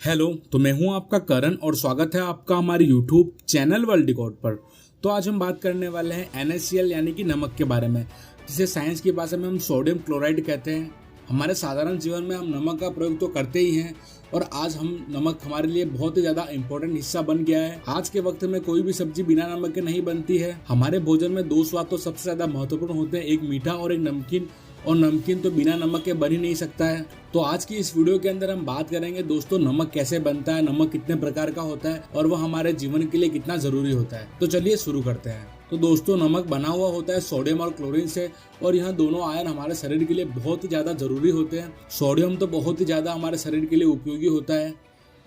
Hello, तो मैं हूं आपका करण और स्वागत है आपका हमारे यूट्यूब चैनल वर्ल्ड रिकॉर्ड पर। तो आज हम बात करने वाले हैं NaCl यानी कि नमक के बारे में, जिसे साइंस की भाषा में हम सोडियम क्लोराइड कहते हैं। हमारे साधारण जीवन में हम नमक का प्रयोग तो करते ही हैं और आज हम नमक हमारे लिए बहुत ही ज़्यादा इम्पोर्टेंट हिस्सा बन गया है। आज के वक्त में कोई भी सब्जी बिना नमक के नहीं बनती है। हमारे भोजन में दो स्वाद तो सबसे ज़्यादा महत्वपूर्ण होते हैं, एक मीठा और एक नमकीन, और नमकीन तो बिना नमक के बन ही नहीं सकता है। तो आज की इस वीडियो के अंदर हम बात करेंगे दोस्तों, नमक कैसे बनता है, नमक कितने प्रकार का होता है और वह हमारे जीवन के लिए कितना जरूरी होता है। तो चलिए शुरू करते हैं। तो दोस्तों, नमक बना हुआ होता है सोडियम और क्लोरीन से, और यह दोनों आयन हमारे शरीर के लिए बहुत ही ज्यादा जरूरी होते हैं। सोडियम तो बहुत ही ज्यादा हमारे शरीर के लिए उपयोगी होता है।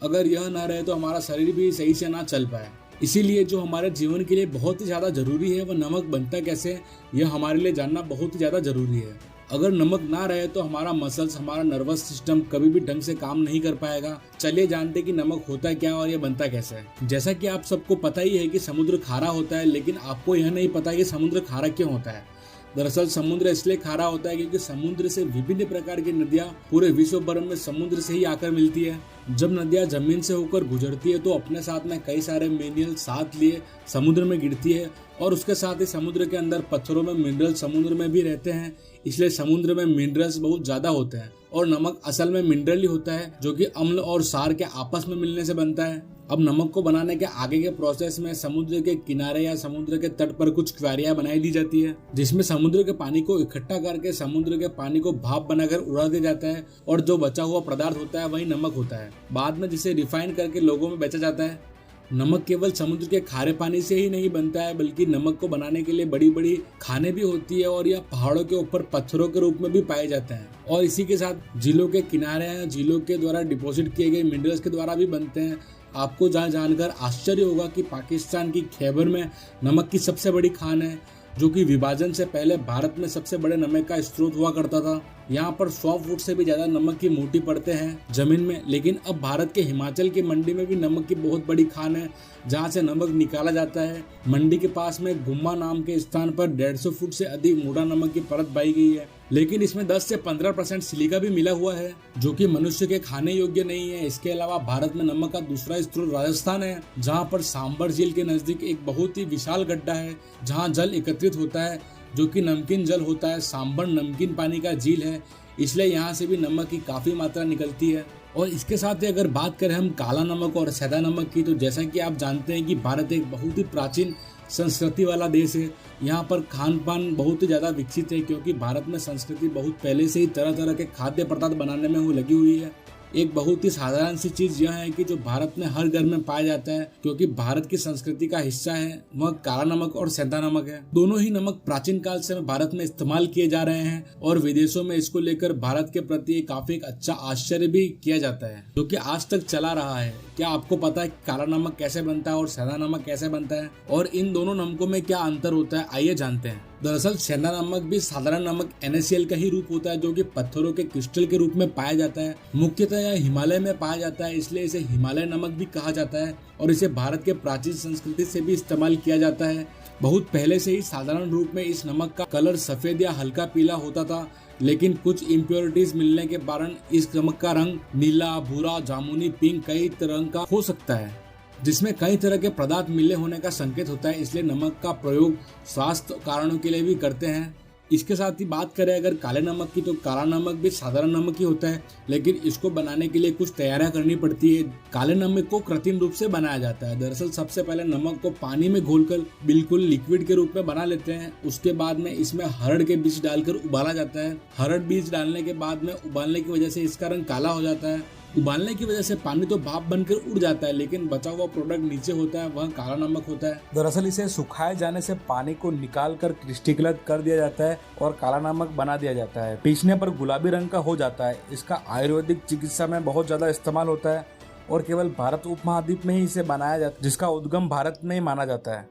अगर यह न रहे तो हमारा शरीर भी सही से ना चल पाए। इसीलिए जो हमारे जीवन के लिए बहुत ही ज्यादा जरूरी है, वह नमक बनता कैसे, यह हमारे लिए जानना बहुत ही ज्यादा जरूरी है। अगर नमक ना रहे तो हमारा मसल्स, हमारा नर्वस सिस्टम कभी भी ढंग से काम नहीं कर पाएगा। चलिए जानते कि नमक होता क्या और यह बनता कैसे है। जैसा कि आप सबको पता ही है कि समुद्र खारा होता है, लेकिन आपको यह नहीं पता कि समुद्र खारा क्यों होता है। दरअसल समुद्र इसलिए खारा होता है क्योंकि समुद्र से विभिन्न प्रकार की नदियां पूरे विश्व भर में समुद्र से ही आकर मिलती है। जब नदियां जमीन से होकर गुजरती है तो अपने साथ में कई सारे मिनरल साथ लिए समुद्र में गिरती है, और उसके साथ ही समुद्र के अंदर पत्थरों में मिनरल समुद्र में भी रहते हैं। इसलिए समुद्र में मिनरल्स बहुत ज्यादा होते हैं, और नमक असल में मिनरल ही होता है जो कि अम्ल और क्षार के आपस में मिलने से बनता है। अब नमक को बनाने के आगे के प्रोसेस में समुद्र के किनारे या समुद्र के तट पर कुछ क्यारियां बनाई दी जाती है, जिसमें समुद्र के पानी को इकट्ठा करके समुद्र के पानी को भाप बनाकर उड़ा दिया जाता है, और जो बचा हुआ पदार्थ होता है वही नमक होता है। बाद में जिसे रिफाइन करके लोगों में बेचा जाता है। नमक केवल समुद्र के खारे पानी से ही नहीं बनता है, बल्कि नमक को बनाने के लिए बड़ी बड़ी खानें भी होती है, और यह पहाड़ों के ऊपर पत्थरों के रूप में भी पाए जाते हैं। और इसी के साथ झीलों के किनारे या झीलों के द्वारा डिपॉजिट किए गए मिनरल्स के द्वारा भी बनते हैं। आपको जहाँ जानकर आश्चर्य होगा कि पाकिस्तान की खैबर में नमक की सबसे बड़ी खान है, जो कि विभाजन से पहले भारत में सबसे बड़े नमक का स्रोत हुआ करता था। यहाँ पर 100 फुट से भी ज्यादा नमक की मोटी परतें हैं जमीन में, लेकिन अब भारत के हिमाचल की मंडी में भी नमक की बहुत बड़ी खान है, जहाँ से नमक निकाला जाता है। मंडी के पास में गुम्मा नाम के स्थान पर 150 फुट से अधिक मोटा नमक की परत पाई गई है, लेकिन इसमें 10 से 15% सिलिका भी मिला हुआ है, जो कि मनुष्य के खाने योग्य नहीं है। इसके अलावा भारत में नमक का दूसरा स्रोत राजस्थान है, जहाँ पर सांबर झील के नजदीक एक बहुत ही विशाल गड्ढा है, जहाँ जल एकत्रित होता है, जो कि नमकीन जल होता है। सांबर नमकीन पानी का झील है, इसलिए यहाँ से भी नमक की काफी मात्रा निकलती है। और इसके साथ ही अगर बात करें हम काला नमक और सैदा नमक की, तो जैसा कि आप जानते हैं कि भारत एक बहुत ही प्राचीन संस्कृति वाला देश है। यहाँ पर खान पान बहुत ही ज़्यादा विकसित है, क्योंकि भारत में संस्कृति बहुत पहले से ही तरह तरह के खाद्य पदार्थ बनाने में वो लगी हुई है। एक बहुत ही साधारण सी चीज यह है कि जो भारत में हर घर में पाया जाता है, क्योंकि भारत की संस्कृति का हिस्सा है, वह काला नमक और सैंधा नमक है। दोनों ही नमक प्राचीन काल से भारत में इस्तेमाल किए जा रहे हैं, और विदेशों में इसको लेकर भारत के प्रति काफी एक अच्छा आश्चर्य भी किया जाता है, जो कि आज तक चला रहा है। क्या आपको पता है काला नमक कैसे बनता है और सैंधा नमक कैसे बनता है, और इन दोनों नमकों में क्या अंतर होता है, आइए जानते हैं। दरअसल सैंधा नमक भी साधारण नमक NaCl का ही रूप होता है, जो कि पत्थरों के क्रिस्टल के रूप में पाया जाता है। मुख्यतः यह हिमालय में पाया जाता है, इसलिए इसे हिमालय नमक भी कहा जाता है, और इसे भारत के प्राचीन संस्कृति से भी इस्तेमाल किया जाता है। बहुत पहले से ही साधारण रूप में इस नमक का कलर सफेद या हल्का पीला होता था, लेकिन कुछ इम्प्योरिटीज मिलने के कारण इस नमक का रंग नीला, भूरा, जामुनी, पिंक कई तरह का हो सकता है, जिसमें कई तरह के पदार्थ मिले होने का संकेत होता है। इसलिए नमक का प्रयोग स्वास्थ्य कारणों के लिए भी करते हैं। इसके साथ ही बात करें अगर काले नमक की, तो काला नमक भी साधारण नमक ही होता है, लेकिन इसको बनाने के लिए कुछ तैयारियां करनी पड़ती है। काले नमक को कृत्रिम रूप से बनाया जाता है। दरअसल सबसे पहले नमक को पानी में घोलकर बिल्कुल लिक्विड के रूप में बना लेते हैं। उसके बाद में इसमें हरड़ के बीज डालकर उबाला जाता है। हरड़ बीज डालने के बाद में उबालने की वजह से इसका रंग काला हो जाता है। उबालने की वजह से पानी तो भाप बनकर उड़ जाता है, लेकिन बचा हुआ प्रोडक्ट नीचे होता है, वह काला नमक होता है। दरअसल इसे सुखाए जाने से पानी को निकाल कर क्रिस्टलीकृत कर दिया जाता है और काला नमक बना दिया जाता है। पीसने पर गुलाबी रंग का हो जाता है। इसका आयुर्वेदिक चिकित्सा में बहुत ज्यादा इस्तेमाल होता है, और केवल भारत उपमहाद्वीप में ही इसे बनाया जाता है, जिसका उद्गम भारत में ही माना जाता है।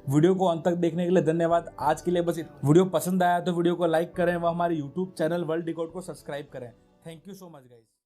वीडियो को अंत तक देखने के लिए धन्यवाद। आज के लिए बस वीडियो पसंद आया तो वीडियो को लाइक करें व हमारे यूट्यूब चैनल वर्ल्ड रिकॉर्ड को सब्सक्राइब करें। Thank you so much guys.